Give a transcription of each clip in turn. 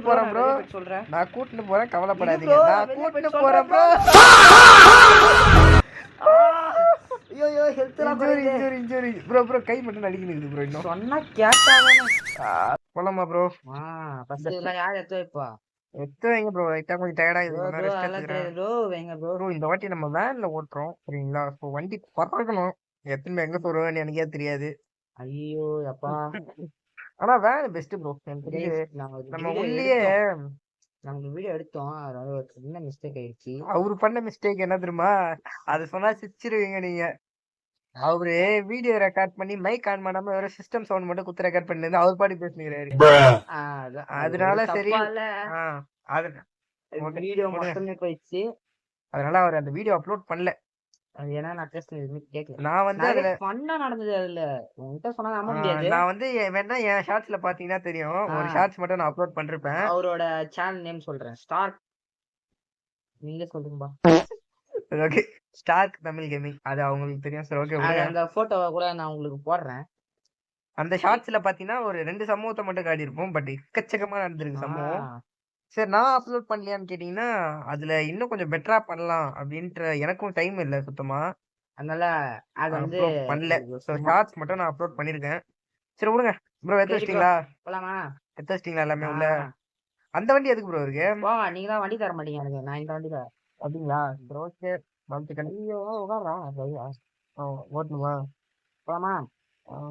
போறேன் ப்ரோ. நான் கூட்டிட்டு போறேன், கவலைப்படாதீங்க. நான் கூட்டிட்டு போறேன் ப்ரோ. ஐயோ ஹெல்த்லாம் இன்ஜூரி ப்ரோ. ப்ரோ கை மட்டும் நடிக்குது ப்ரோ. இன்னும் சொன்னா கேட்டாவே போலாமா ப்ரோ? ஃபர்ஸ்ட் இதெல்லாம் யார் எடுத்து வைப்பா? எடுத்து வைங்க ப்ரோ. லைட்டா கொஞ்சம் டயர்டா இருக்கு. ப்ரோ அதெல்லாம் தெரியாது ப்ரோ. வைங்க ப்ரோ. ப்ரோ இந்த வாட்டி நம்ம வேன்ல ஓட்டுறோம் சரிங்களா? ஸோ வண்டி பறக்கணும். எத்தனை எங்க போறோம்னு எனக்கே தெரியாது. ஐயோ அப்பா. ஆனா வேன் பெஸ்ட் ப்ரோ. எனக்கு தெரியுது. நம்ம உள்ளே நாங்க வீடியோ எடுத்தோம். அதனால ஒரு சின்ன மிஸ்டேக் ஆயிடுச்சு. அவரு பண்ண மிஸ்டேக் என்ன தெரியுமா? அது சொன்னா சிரிச்சிருவீங்க நீங்க. அவரு வீடியோ ரெக்கார்ட் பண்ணி மைக் ஆன் பண்ணாம வேற சிஸ்டம் சவுண்ட் மட்டும் குத்து ரெக்கார்ட் பண்ணிருந்து அவர் பாடி பேசுகிறாரு. அதனால சரி வீடியோ மட்டுமே போயிடுச்சு. அதனால அவர் அந்த வீடியோ அப்லோட் பண்ணல. அது ஏன்னா நான் பேசுனது கேட்கல. நான் வந்து அதுல ஃபன்னா நடந்தது. அதுல உன்கிட்ட சொன்னா நம்ப முடியாது. நான் வந்து வேணா என் ஷார்ட்ஸ்ல பாத்தீங்கன்னா தெரியும். ஒரு ஷார்ட்ஸ் மட்டும் நான் அப்லோட் பண்ணிருப்பேன். அவரோட சேனல் நேம் சொல்றேன். ஸ்டார்க். நீங்க சொல்லுங்கப்பா. ஓகே. Stark Tamil gaming. அது அவங்களுக்கு தெரியும் சார். ஓகே. அந்த போட்டோவை கூட நான் உங்களுக்கு போடுறேன். அந்த ஷார்ட்ஸ்ல பாத்தீங்கன்னா ஒரு 2 சம்பவத்தை மட்டும் காட்டி இருப்போம். பட் எக்கச்சக்கமா நடந்திருக்கு சம்பவம். சரி நான் அப்லோட் பண்ணலையான்னு கேட்டீங்கன்னா அதுல இன்னும் கொஞ்சம் பெட்டரா பண்ணலாம் அப்படின்ற எனக்கும் டைம் இல்லை சுத்தமா. அதனால அது வந்து பண்ணல. ஸோ ஷார்ட்ஸ் மட்டும் நான் அப்லோட் பண்ணிருக்கேன். சரி விடுங்க ப்ரோ. எடுத்து வச்சிட்டீங்களா? போலாமா? எடுத்து வச்சிட்டீங்களா எல்லாமே உள்ள? அந்த வண்டி எதுக்கு ப்ரோ இருக்கு? நீங்க தான் வண்டி தர மாட்டீங்க எனக்கு. நான் இந்த வண்டி தரேன். அப்படிங்களா? ப்ரோ சரி வாழ்த்துக்கள். ஐயோ உட்காரா ஓட்டணுமா? போலாமா?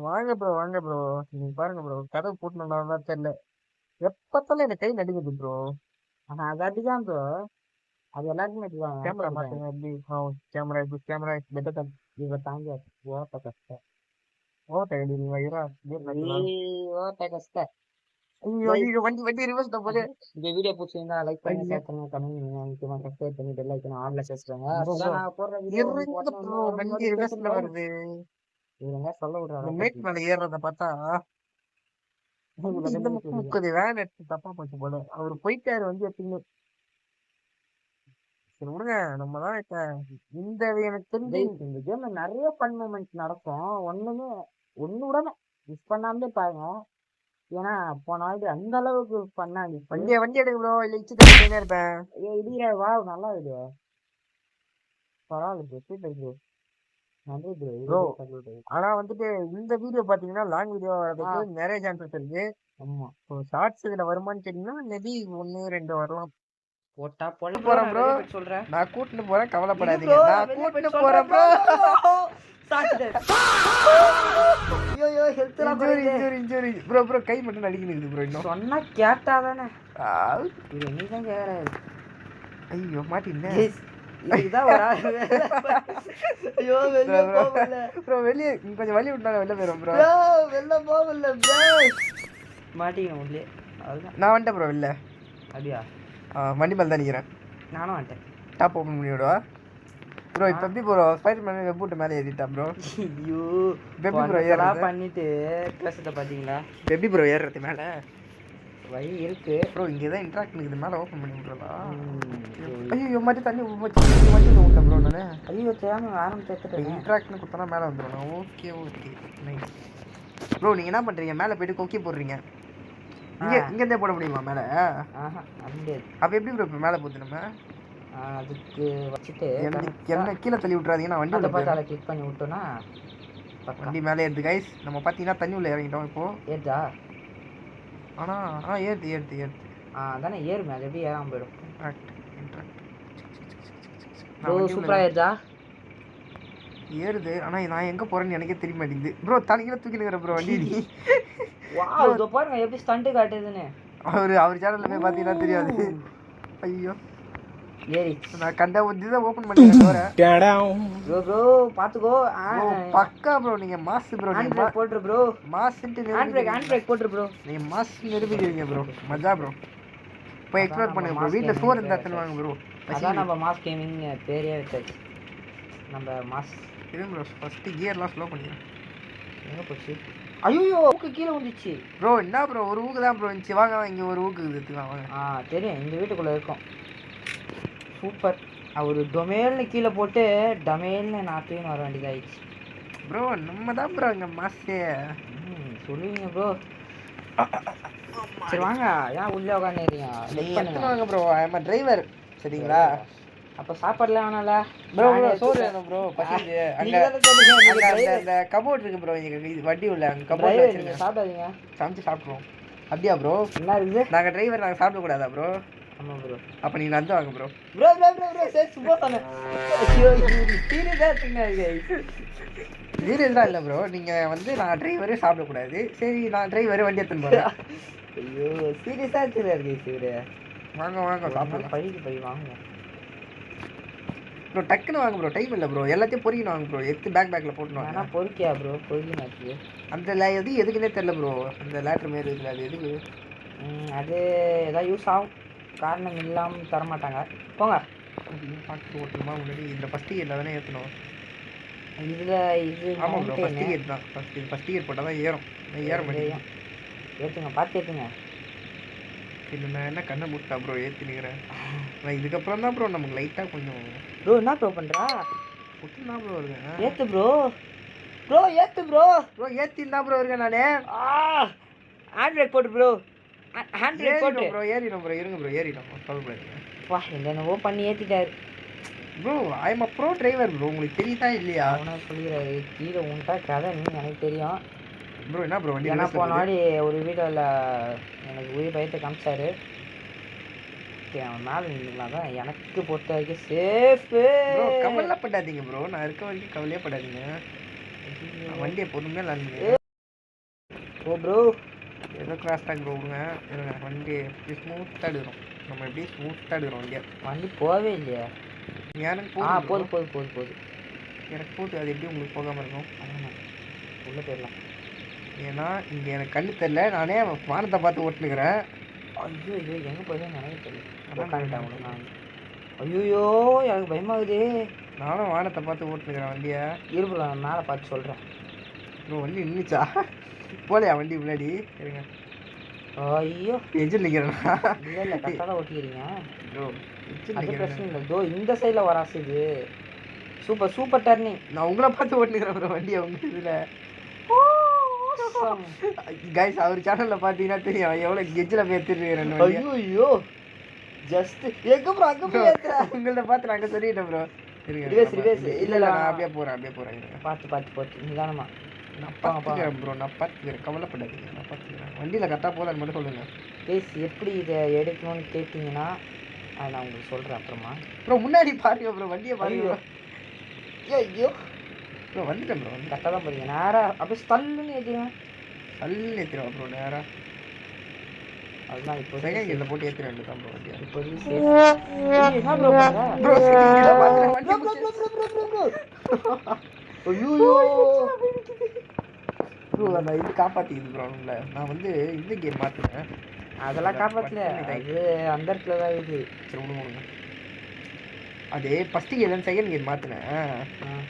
வாங்க ப்ரோ வாங்க ப்ரோ. நீங்க பாருங்க ப்ரோ. கதவு போட்டுனா தெரியல. எப்பத்தாலும் எனக்கு கை நடுங்குது ப்ரோ. ஆனா அது அப்படிதான் ப்ரோ. அது எல்லாருக்குமே அப்படிதான். கேமரா மாத்துங்க. எப்படி கேமரா பெட்டர் தான். இவ தாங்க ஓட்ட கஷ்டம். ஓட்ட ஓட்ட கஷ்டம். ஐயோ வண்டி ரிவர்ஸ் தான் போதே. இந்த வீடியோ பிடிச்சிருந்தா லைக் பண்ணுங்க, ஷேர் பண்ணுங்க, கமெண்ட் பண்ணுங்க, முக்கியமா சப்ஸ்கிரைப் பண்ணி பெல் ஐகானை ஆன்ல செட்றங்க. அப்பதான் நான் போடுற வீடியோ வண்டி ரிவர்ஸ்ல வருது. இவங்க சொல்ல விடுறாங்க. மேட் மேல ஏறறத பார்த்தா இந்த முக்குது வேன் எடுத்து தப்பா போச்சு போல. அவரு போயிட்டாரு வந்து எப்பயுமே. சரி விடுங்க. நம்ம தான் இப்ப இந்த எனக்கு தெரிஞ்சு இந்த கேம்ல நிறைய ஃபன் மூமெண்ட்ஸ் நடக்கும். ஒண்ணு உடனே மிஸ் பண்ணாமலே பாருங்க. ஏன்னா போன வாட்டி அந்த அளவுக்கு பண்ணாங்க. வண்டி எடுக்க ப்ரோ. இல்ல இச்சு தட்டினே இருப்பேன். இடியா வா நல்லா இருக்கு. பரவாயில்ல ப்ரோ. நன்றி ப்ரோ. ஆனா வந்துட்டு இந்த வீடியோ பாத்தீங்கன்னா லாங் வீடியோ வரதுக்கு நிறைய சான்சஸ் இருக்கு. ஆமா. ஷார்ட்ஸ் இதுல வருமானு கேட்டீங்கன்னா மேபி 1 2 வரலாம். போட்டா போறேன் ப்ரோ. சொல்றேன். நான் கூட்டிட்டு போறேன், கவலைப்படாதீங்க. நான் கூட்டிட்டு போறேன் ப்ரோ. ஐயோ ஹெல்த்லாம் இன்ஜூரி ப்ரோ. கை மட்டும் நடிக்குது ப்ரோ. இன்னும் சொன்னா கேட்டாதானே. இது நீ தான் கேக்குறாரு. ஐயோ மாட்டினே. இதுதான் ஒரு ஐயோ வெளிய போகல ப்ரோ. வெளிய கொஞ்சம் வலி விட்டா வெளிய போறோம் ப்ரோ. வெளிய போகல ப்ரோ. மாட்டிங்க உள்ளே. அவ்வளவுதான். நான் வந்துட்டேன் ப்ரோ வெளிய. அப்படியா? வண்டி மேல தான் நிக்கிறேன். நானும் வந்துட்டேன். டாப் ஓபன் பண்ணி விடுவா ப்ரோ. இப்ப எப்படி ப்ரோ ஸ்பைடர்மேன் வெப் போட்டு மேலே ஏறிட்டா ப்ரோ. ஐயோ பேபி ப்ரோ ஏறலாம் பண்ணிட்டு பேசுறத பாத்தீங்களா? பேபி ப்ரோ ஏறுறது மேல வழி இருக்கு ப்ரோ. இங்க தான் இன்டராக்ட் இருக்குது. மேல ஓபன் பண்ணி விடுறதா? ஐயோ மாட்டி தண்ணி வண்டியில விட்டேன் ப்ரோ. நானு ஐயோ தெரியாம ஆரம்பிச்சிட்டேன். இன்டராக்ட்னு கொடுத்தா மேல வந்துடும். Okay nice bro. நீங்க என்ன பண்றீங்க? மேல போயிட்டு கொக்கி போடுறீங்க. இங்க இருந்தே போட முடியுமா மேல? அப்ப எப்படி ப்ரோ இப்ப மேல போகுது? நம்ம அதுக்கு வச்சுட்டு என்ன கீழே தள்ளி விட்டுறாதீங்க. நான் வண்டி பார்த்து கிளிக் பண்ணி விட்டோன்னா வண்டி மேலே ஏறுது கைஸ். நம்ம பார்த்தீங்கன்னா தண்ணி உள்ள இறங்கிட்டோம். இப்போ ஏறுதா? ஆனால் ஏறுது அதானே ஏறுமே. அது எப்படி ஏறாமல் போயிடும்? சூப்பராக ஏறுதா? ஏறுது. ஆனால் நான் எங்கே போகிறேன்னு எனக்கே தெரிய மாட்டேங்குது ப்ரோ. தலைக்கில தூக்கினுக்கிற ப்ரோ வண்டி. நீ பாருங்க எப்படி ஸ்டண்ட் காட்டுதுன்னு. அவர் சேனலில் போய் பார்த்தீங்கன்னா தெரியாது. ஐயோ ஏறி நான் கண்ட தான் ஓபன் பண்ணிட்டேன். ப்ரோ பாத்துக்கோ. பக்கா ப்ரோ. நீங்க மாஸ் ப்ரோ. நீங்க போட்ரு ப்ரோ. மாஸ்ன்ட்டு ஹேண்ட் பிரேக் போட்ரு ப்ரோ. நீங்க மாஸ் நிரூபிக்கிறீங்க ப்ரோ. மஜா ப்ரோ. போய் எக்ஸ்ப்ளோர் பண்ணுங்க ப்ரோ. வீட்ல சோறு இருந்தா தருவாங்க ப்ரோ. அதான் நம்ம மாஸ் கேமிங் பேரே வச்சாச்சு. நம்ம மாஸ் இது ப்ரோ. ஃபர்ஸ்ட் கியர்லாம் ஸ்லோ பண்ணிடுறேன். எங்க போச்சு? ஐயோ ஊக்கு கீழே வந்துச்சு ப்ரோ. என்ன ப்ரோ ஒரு ஊக்கு தான் ப்ரோ இருந்துச்சு. வாங்க இங்க ஒரு ஊக்கு எடுத்துக்கலாம் வாங்க. தெரியும் இந்த வீட்டுக்குள்ள இருக்கும். சூப்பர். அவர் டொமேல்னு கீழே போட்டு டமேல்னு நாத்தையும் வர வேண்டியதாகிடுச்சு ப்ரோ. நம்ம தான் ப்ரோ இங்கே மாஸ்டே சொல்லுவீங்க ப்ரோ. சரி வாங்க, ஏன் உள்ளே உட்காந்துறீங்க? நீ எடுத்துன்னு வாங்க ப்ரோ, ஐ எம் டிரைவர். சரிங்களா? அப்போ சாப்பாடுலாம் வேணாம்ல ப்ரோ ப்ரோ சோறு வேணும் ப்ரோ, பசிக்குது. அங்கே அந்த கபோர்ட் இருக்கு ப்ரோ, இது வண்டி உள்ள அங்கே கபோர்ட் வச்சுருங்க, சாப்பிடாதீங்க, சமைச்சு சாப்பிட்ருவோம். அப்படியா ப்ரோ? என்ன இருக்குது? நாங்கள் டிரைவர், நாங்கள் சாப்பிடக்கூடாதா ப்ரோ? ஆமாம் ப்ரோ. அப்போ நீங்கள் நடந்து வாங்க bro. Bro bro bro bro சரி சும்மா சொன்னேன். ஐயோ சீரியஸாக இருக்குங்க. சீரியஸ்லாம் இல்லை ப்ரோ, நீங்கள் வந்து நான் டிரைவரே சாப்பிடக்கூடாது. சரி நான் டிரைவரே வண்டி எடுத்துன்னு போகிறேன். ஐயோ சீரியஸாக இருக்குது இவரு. வாங்க வாங்க சாப்பிடலாம். பை வாங்க ப்ரோ, டக்குன்னு வாங்க ப்ரோ, டைம் இல்லை ப்ரோ. எல்லாத்தையும் பொறிக்கணும் வாங்க ப்ரோ, எடுத்து பேக்கில் போட்டுன்னு வாங்க. ஆனால் பொறுக்கியா ப்ரோ? பொறுக்கினாச்சு. அந்த எது எதுக்குன்னே தெரில ப்ரோ, அந்த லேட்ரு மாரி இருக்குல்ல, அது எதுக்கு? அது எதாவது யூஸ் ஆகும், காரணம் இல்லாமல் தரமாட்டாங்க. போங்க. பார்த்து ஓட்டணுமா முன்னாடி? இதில் ஃபஸ்ட் இயரில் தானே ஏற்றணும். இதில் இது ஆமாம் ப்ரோ, ஃபஸ்ட் இயர் தான். ஃபஸ்ட் இயர் போட்டால் தான் ஏறும். ஏற முடியும். ஏற்றுங்க, பார்த்து ஏற்றுங்க. இல்லை நான் என்ன கண்ணை மூட்டா ப்ரோ ஏற்றினுக்கிறேன். நான் இதுக்கப்புறம் தான் ப்ரோ நமக்கு லைட்டாக கொஞ்சம். ப்ரோ என்ன ப்ரோ பண்ணுறா? புட்டு தான் ப்ரோ இருக்கேன். ஏற்று ப்ரோ. ப்ரோ ஏற்று ப்ரோ. ப்ரோ ஏற்றின்னு தான் ப்ரோ இருக்கேன் நான். ஹேண்ட் பிரேக் போட்டு ப்ரோ. ஹேண்ட் பிரேக் போட்டு ப்ரோ ஏறிடும் ப்ரோ, இருங்க ப்ரோ, ஏறிடும். சொல்லக்கூடாதுங்க. வா, என்னென்னவோ பண்ணி ஏற்றிட்டாரு bro. I am a bro driver bro, உங்களுக்கு தெரியுதா இல்லையா? அவனா சொல்லிடுறாரு. கீழே உன்ட்டா கதை எனக்கு தெரியும் ப்ரோ. என்ன ப்ரோ வண்டி? ஏன்னா போன நாடி ஒரு வீடியோவில் எனக்கு உயிர் பயத்தை காமிச்சாரு. அவன் மேலே நின்றுக்கலாம் தான் எனக்கு பொறுத்த வரைக்கும் சேஃபு. ப்ரோ கவலைப்படாதீங்க ப்ரோ, நான் இருக்க வரைக்கும் கவலையே படாதீங்க. வண்டியை பொறுமையாக லாந்துங்க. ஓ ப்ரோ ஏதோ கிராஸ் டாக் ப்ரோ விடுங்க. வண்டி எப்படி ஸ்மூத்தாக எடுக்கிறோம், நம்ம எப்படி ஸ்மூத்தாக எடுக்கிறோம் வண்டியை. வண்டி போகவே இல்லையா? எனக்கு போகுது போகுது போகுது போகுது எனக்கு போகுது. அது எப்படி உங்களுக்கு போகாமல் இருக்கும்? அதான் உள்ளே போயிடலாம். ஏன்னா இங்கே எனக்கு கண்ணு தெரில, நானே வானத்தை பார்த்து ஓட்டுனுக்கிறேன். ஐயோ ஐயோ எங்கே போயிடும் எனக்கு தெரியல. ஐயோ எனக்கு பயமாகுது. நானும் வானத்தை பார்த்து ஓட்டுனுக்கிறேன் வண்டியை. இருப்பில் நான் மேலே பார்த்து சொல்கிறேன். ப்ரோ வண்டி நின்றுச்சா? போலையா வண்டி முன்னாடி? இருங்க. ஐயோ எஜில் நிற்கிறேன்னா? இல்லை இல்லை கரெக்டாக தான் ஓட்டிக்கிறீங்க ப்ரோ. அது பிரச்சனை இல்லை. தோ இந்த சைடில் வராசு. இது சூப்பர் சூப்பர் டர்னிங். நான் உங்களை பார்த்து ஓட்டுனுக்கிறேன் ப்ரோ வண்டியை உங்கள் இதில். கைஸ் அவர் சேனலில் பார்த்தீங்கன்னா தெரியும் எவ்வளோ கெஜ்ஜில் போய் எடுத்துருக்கிறேன். ஐயோ ஜஸ்ட் எங்கே ப்ரோ அங்கே போய் ஏற்றுறேன். உங்கள்ட்ட பார்த்து நாங்கள் சொல்லிட்டேன் ப்ரோ. இருங்க ரிவேஸ் இல்லை நான் அப்படியே போகிறேன். பார்த்து நிதானமா நான் பார்த்துக்கிறேன் ப்ரோ, நான் பார்த்துக்கிறேன், கவலைப்படாதீங்க, நான் பார்த்துக்கிறேன். வண்டியில் கரெக்டாக போதான்னு மட்டும் சொல்லுங்கள். எப்படி இதை எடுக்கணும்னு கேட்டிங்கன்னா அதை நான் உங்களுக்கு சொல்கிறேன் அப்புறமா. ப்ரோ முன்னாடி பாருங்க ப்ரோ, வண்டியை பாருங்க. ஐயோ ப்ரோ வந்துட்டேன் ப்ரோ, வந்து கரெக்டாக தான் போகிறீங்க. நேராக அப்படியே ஸ்டல்லுன்னு ஏற்றிடுவேன். ஸ்டல்லுன்னு ஏற்றிடுவா ப்ரோ நேராக. அதுதான் இப்போ செகண்ட் கியரில் போட்டு ஏற்றிட வேண்டியதான் ப்ரோ வண்டியை. இப்போதைக்கு என்ன ப்ரோ ப்ரோ ஐயோ ப்ரோ நான் இது காப்பாற்றிக்குது ப்ரோ. உங்களை நான் வந்து இந்த கேம் மாற்றினேன், அதெல்லாம் காப்பாற்றல. அது அந்த இடத்துல தான் இது. சரி விடுங்க. அது ஃபஸ்ட்டு கேர் செகண்ட் கேர் மாற்றினேன்.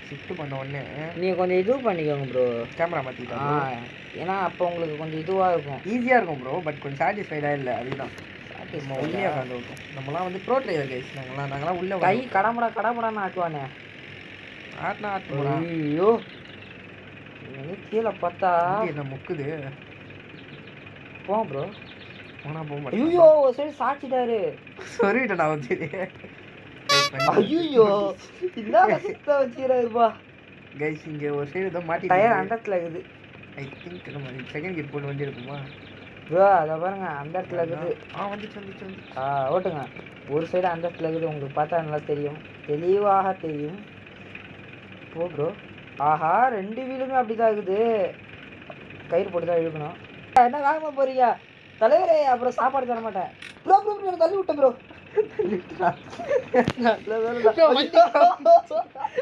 ஷிஃப்ட் பண்ண உடனே நீங்கள் கொஞ்சம் இது பண்ணிக்கோங்க ப்ரோ, கேமரா மாற்றிக்கிட்டேன். ஏன்னா அப்போ உங்களுக்கு கொஞ்சம் இதுவாக இருக்கும், ஈஸியாக இருக்கும் ப்ரோ. பட் கொஞ்சம் சாட்டிஸ்ஃபைடாக இல்லை, அதுதான். நம்ம உள்ளே உட்காந்து இருக்கும். நம்மளாம் வந்து ப்ரோ டிரைவர் கைஸ். நாங்களாம் உள்ளே கை கடமுடான்னு ஆட்டுவானே. ஆட்டுனா ஐயோ கீழே பார்த்தா என்ன முக்குது. போ ப்ரோ. போனால் போக மாட்டேன். ஐயோ சரி சாச்சிட்டாரு. சொல்லிட்டேன் நான் வந்து. ஐயோ என்ன சுத்த வச்சுக்கிறாருப்பா கைஸ். இங்கே ஒரு சைடு தான் மாட்டி டயர் அந்த இடத்துல இருக்குது. ஐ திங்க் நம்ம செகண்ட் கியர் போட்டு வண்டி இருக்குமா ப்ரோ? அதை பாருங்க அந்த இடத்துல இருக்குது. வந்துச்சு. ஓட்டுங்க. ஒரு சைடு அந்த இடத்துல இருக்குது, உங்களுக்கு பார்த்தா நல்லா தெரியும், தெளிவாக தெரியும். போ ப்ரோ. ஆஹா ரெண்டு வீலுமே அப்படிதான் இருக்குது. கயிறு போட்டு தான் இழுக்கணும். என்ன வாங்க போறீங்க தலைவரே? அப்புறம் சாப்பாடு தர மாட்டேன். ப்ரோ ப்ரோ ப்ரோ தள்ளி விட்டேன் ப்ரோ.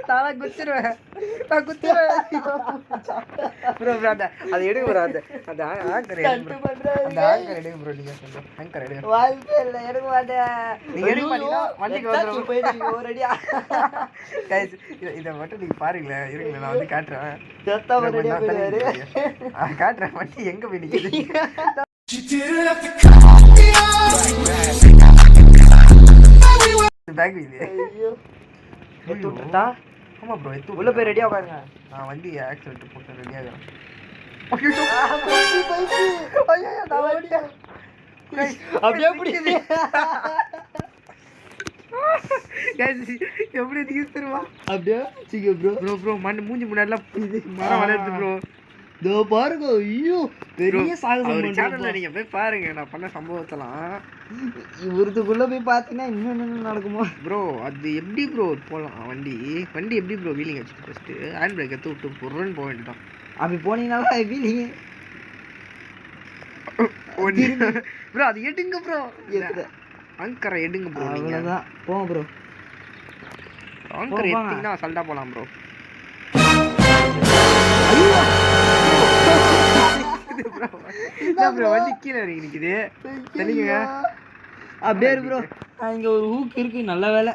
நான் குச்சிருவேன். அதை எடுக்க ப்ரோ. அந்த ஆங்கர் எடுங்க ப்ரோ. நீங்கள் சொல்லுங்கள் ஆங்கர் எடுங்க. வாழ்க்கை இல்லை எடுக்க மாட்டேன். நீங்கள் எடுக்க மாட்டீங்கன்னா வண்டிக்கு வந்துடும். போயிட்டு ஒரு அடியா இதை மட்டும் நீங்கள் பாருங்களேன். இருங்க நான் வந்து காட்டுறேன். காட்டுறேன் வண்டி எங்கே போய் நிற்குது. பேக் இது. ஆமாம் ப்ரோ எத்து உள்ள போய் ரெடியாக உட்காருங்க. நான் வண்டி ஆக்சிடென்ட் போட்டு ரெடியாகிறேன். அப்படியே பிடி. எப்படி தீர்த்துருவா அப்படியே வச்சுக்க ப்ரோ. ப்ரோ ப்ரோ மண் மூஞ்சி முன்னாடிலாம் மரம் வளருது ப்ரோ. இதோ பாருங்க, ஐயோ பெரிய சாகசம் சேனல்ல நீங்க போய் பாருங்க நான் பண்ண சம்பவத்தெல்லாம். இவருக்குள்ள போய் பார்த்தீங்கன்னா இன்னும் என்ன நடக்குமோ ப்ரோ. அது எப்படி ப்ரோ போகலாம் வண்டி எப்படி ப்ரோ வீலிங் வச்சுட்டு ஃபஸ்ட்டு ஹேண்ட் பிரேக் எடுத்து விட்டு பொருள்னு போக வேண்டியதான். அப்படி போனீங்கனாலும் எப்படி நீங்க ப்ரோ அது எடுங்க ப்ரோ. அங்கரை எடுங்க ப்ரோ. அவ்வளோதான் போங்க ப்ரோ. அங்கரை எடுத்தீங்கன்னா அசால்ட்டாக போகலாம் ப்ரோ. ப்ரோ வண்டி கீழே இறங்கி நிற்குது. தெளிங்க அப்படியே ப்ரோ. இங்கே ஒரு ஹூக் இருக்கு, நல்ல வேலை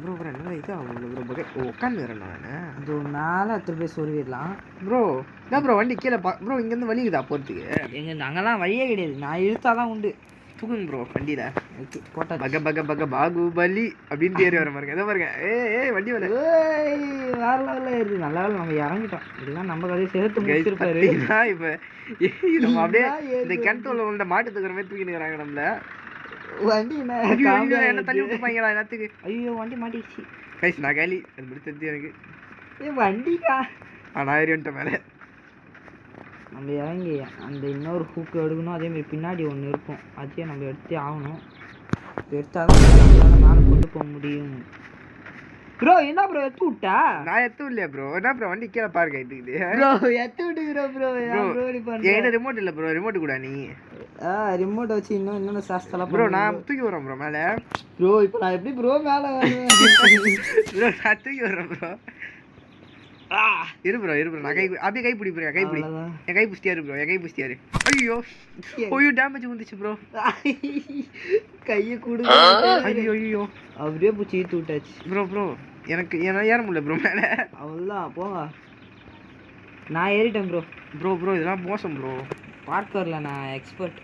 ப்ரோ. ப்ரோ என்ன இது அவங்க ப்ரோ உட்காந்துறேன் நான். இது மேலே எத்தனை பேர் சொல்லிடலாம் ப்ரோ. என்ன ப்ரோ வண்டி கீழே ப்ரோ இங்கேருந்து வழி இருக்குதா போகிறதுக்கு? எங்கள் அங்கெல்லாம் வழியே கிடையாது, நான் இழுத்தாதான் உண்டு. தூக்குங்க ப்ரோ வண்டியில். ஓகே போட்டா பக பக பக பாகுபலி அப்படின்னு தேடி வர பாருங்க. எதோ பாருங்க. வண்டி வர வேற லெவலில் இருக்குது. நல்ல வேலை நம்ம இறங்கிட்டோம். இதெல்லாம் நம்ம கதையை சேர்த்து முடிச்சிருப்பாரு. இப்போ நம்ம அப்படியே இந்த கிணத்துல உள்ள மாட்டு தூக்குற மாதிரி தூக்கி நிற்கிறாங்க நம்மள. வண்டி என்ன தள்ளி விட்டுப்பாங்களா என்னத்துக்கு? ஐயோ வண்டி மாட்டிச்சு கைஸ். நான் காலி. அது மட்டும் தெரிஞ்சு எனக்கு. வண்டிக்கா நான் ஏறிட்ட மேலே நம்ம இறங்கி அந்த இன்னொரு ஹூக்கு எடுக்கணும். அதேமாதிரி பின்னாடி ஒன்று இருக்கும், அதையும் நம்ம எடுத்தே ஆகணும். எடுத்தால் தான் நம்மளால் மேலே கொண்டு போக முடியும். ப்ரோ என்ன ப்ரோ எடுத்து விட்டா? நான் எத்தும் இல்லையா ப்ரோ? என்ன ப்ரோ வண்டி கீழே பாருங்க இது ப்ரோ எடுத்து விட்டுக்கிறோம் ப்ரோ. என்கிட்ட ரிமோட் இல்லை ப்ரோ. ரிமோட் கூட நீ ரிமோட் வச்சு இன்னொன்று சாஸ்தலாம் ப்ரோ. நான் தூக்கி விட்றேன் ப்ரோ மேலே. ப்ரோ இப்போ நான் எப்படி ப்ரோ மேலே ப்ரோ நான் தூக்கி விட்றேன் ப்ரோ. இரு ப்ரோ நான் அப்படியே கை பிடி ப்ரோ. கைப்பிடி என் கை புஸ்தியாரு ப்ரோ. என் கை புஸ்தியாரு. ஐயோ டேமேஜ் வந்துச்சு ப்ரோ. கையை கொடு. ஐயோ அப்படியே பிடிச்சி இழுத்து விட்டாச்சு ப்ரோ. எனக்கு ஏற முடியல ப்ரோ மேலே. அவ்வளோதான் போங்க. நான் ஏறிட்டேன் ப்ரோ. ப்ரோ இதெல்லாம் மோசம் ப்ரோ. பார்க்கரில் நான் எக்ஸ்பர்ட்.